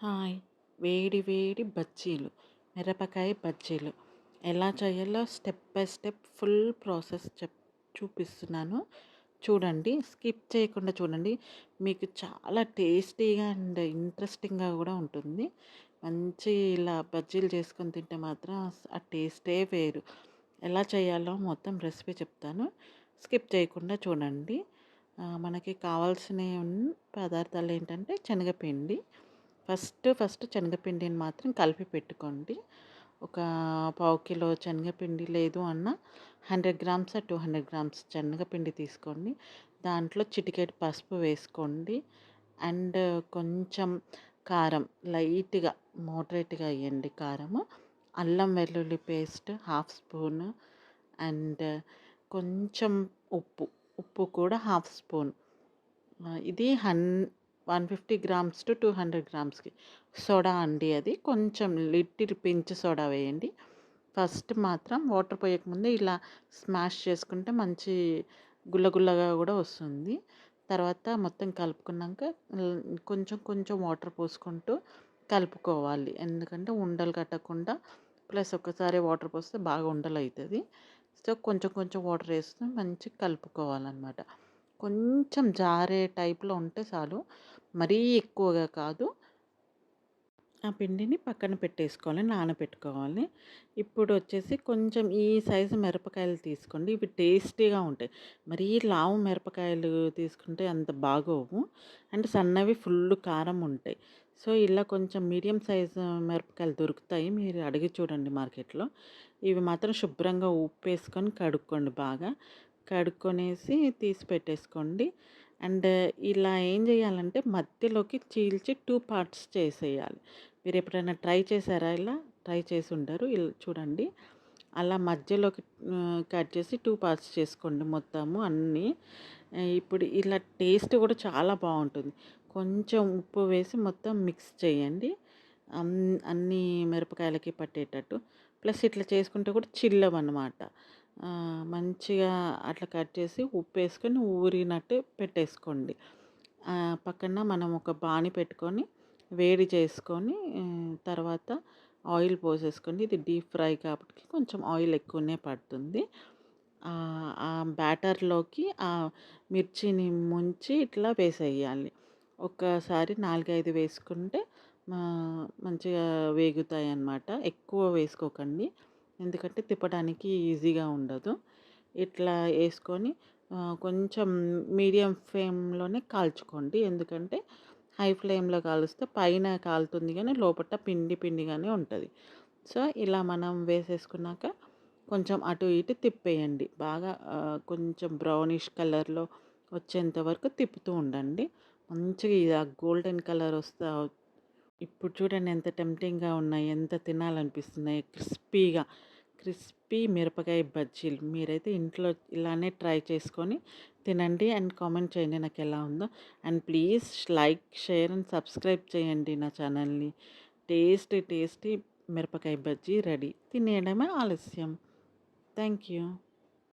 Hi! వేడి వేడి బజ్జీలు, మిరపకాయ బజ్జీలు ఎలా చేయాలో step by step full process చూపిస్తున్నాను. చూడండి. స్కిప్ చేయకుండా చూడండి. మీకు చాలా టేస్టీగా అండ్ ఇంట్రెస్టింగ్‌గా గూడా ఉంటుంది. మంచి ఇలా బజ్జీలు చేసుకొని తింటే మాత్రం ఆ టేస్టే వేరు. ఎలా చేయాలో మొత్తం రెసిపీ చెప్తాను. స్కిప్ చేయకుండా చూడండి. మనకి కావాల్సినవి పదార్థాలేంటంటే శనగపిండి. ఫస్ట్ శనగపిండిని మాత్రం కలిపి పెట్టుకోండి. ఒక పావు కిలో శనగపిండి లేదు అన్న 100 గ్రామ్స్, 200 గ్రామ్స్ శనగపిండి తీసుకోండి. దాంట్లో చిటికెడు పసుపు వేసుకోండి. అండ్ కొంచెం కారం లైట్‌గా మోడరేట్‌గా ఎయ్యండి కారము. అల్లం వెల్లుల్లి పేస్ట్ హాఫ్ స్పూను. అండ్ కొంచెం ఉప్పు, ఉప్పు కూడా హాఫ్ స్పూన్. ఇది 150 గ్రామ్స్ టు 200 గ్రామ్స్‌కి. సోడా అండి అది. కొంచెం లిటిల్ పించ్ సోడా వేయండి. ఫస్ట్ మాత్రం వాటర్ పోయకముందే ఇలా స్మాష్ చేసుకుంటే మంచి గుల్ల గుల్లగా గూడా వస్తుంది. తర్వాత మొత్తం కలుపుకున్నాక కొంచెం కొంచెం వాటర్ పోసుకుంటూ కలుపుకోవాలి. ఎందుకంటే ఉండలు కట్టకుండా ప్లస్ ఒక్కసారి వాటర్ పోస్తే బాగా ఉండలైతది. సో, కొంచెం కొంచెం వాటర్ ఏస్తూ మంచిగా కలుపుకోవాలనమాట. కొంచెం జారే టైప్‌లో ఉంటే చాలు. మరీ ఎక్కువగా కాదు. ఆ పిండిని పక్కన పెట్టేసుకోవాలి. నానబెట్టుకోవాలి. ఇప్పుడొచ్చేసి కొంచెం ఈ సైజు మిరపకాయలు తీసుకోండి. ఇవి టేస్టీగా ఉంటాయి. మరీ లావు మిరపకాయలు తీసుకుంటే అంత బాగోవు. అంటే సన్నవి ఫుల్లు కారం ఉంటాయి. సో, ఇలా కొంచెం మీడియం సైజు మిరపకాయలు దొరుకుతాయి. మీరు అడిగి చూడండి మార్కెట్‌లో. ఇవి మాత్రం శుభ్రంగా ఉప్పేసుకొని కడుక్కోండి బాగా. కడుక్కొనేసి తీసి పెట్టేసుకోండి. అండ్ ఇలా ఏం జేయాలంటే మధ్యలోకి చీల్చి 2 పార్ట్స్ చేసేయాలి. మీరెప్పుడైనా ట్రై చేశారా ఇలా? ట్రై చేసుండరు. చూడండి. అలా మధ్యలోకి కట్ చేసి 2 పార్ట్స్ చేసుకోండి మొత్తము అన్నీ. ఇప్పుడు ఇలా టేస్ట్ గూడా చాలా బావుంటుంది. కొంచెం ఉప్పు వేసి మొత్తం మిక్స్ చేయండి. అన్నీ మిరపకాయలకి పట్టేటట్టు. ప్లస్ ఇట్లా చేసుకుంటే కూడా చిల్లవన్నమాట. మంచిగా అట్లా కట్ చేసి ఉప్పేసుకొని ఊరినట్టు పెట్టేసుకోండి. పక్కన మనం ఒక బాణీ పెట్టుకొని వేడి చేసుకొని తర్వాత ఆయిల్ పోసేసుకోండి. ఇది డీప్ ఫ్రై కాబట్టి కొంచెం ఆయిల్ ఎక్కువనే పడుతుంది. ఆ బ్యాటర్‌లోకి ఆ మిర్చిని ముంచి ఇట్లా వేసేయాలి. ఒక్కసారి 4, 5 వేసుకుంటే మంచిగా వేగుతాయన్నమాట. ఎక్కువ వేసుకోకండి. ఎందుకంటే తిప్పడానికి ఈజీగా ఉండదు. ఇట్లా యేసుకొని కొంచెం మీడియం ఫ్లేమ్‌లోనే కాల్చుకోండి. ఎందుకంటే హై ఫ్లేమ్‌లో కాలుస్తే పైన కాలుతుంది గానీ లోపట పిండి పిండిగానే ఉంటది. సో, ఇలా మనం వేసేసుకున్నాక కొంచెం అటు ఇటు తిప్పేయండి. బాగా కొంచెం బ్రౌనిష్ కలర్‌లో వచ్చేంత వరకు తిప్పుతూ ఉండండి. మంచిగా ఇది ఆ గోల్డెన్ కలర్ ఇప్పుడు చూడండి ఎంత టెంప్టింగ్‌గా ఉన్నాయి. ఎంత తినాలనిపిస్తున్నాయి. క్రిస్పీ మిరపకాయ బజ్జీలు. మీరైతే ఇంట్లో ఇలానే ట్రై చేసుకొని తినండి అండ్ కామెంట్ చేయండి నాకెలా ఉందో. And please like, share and subscribe చేయండి నా ఛానల్‌ని. టేస్టీ టేస్టీ మిరపకాయ బజ్జీ రెడీ. తినేయడమే ఆలస్యం. Thank you.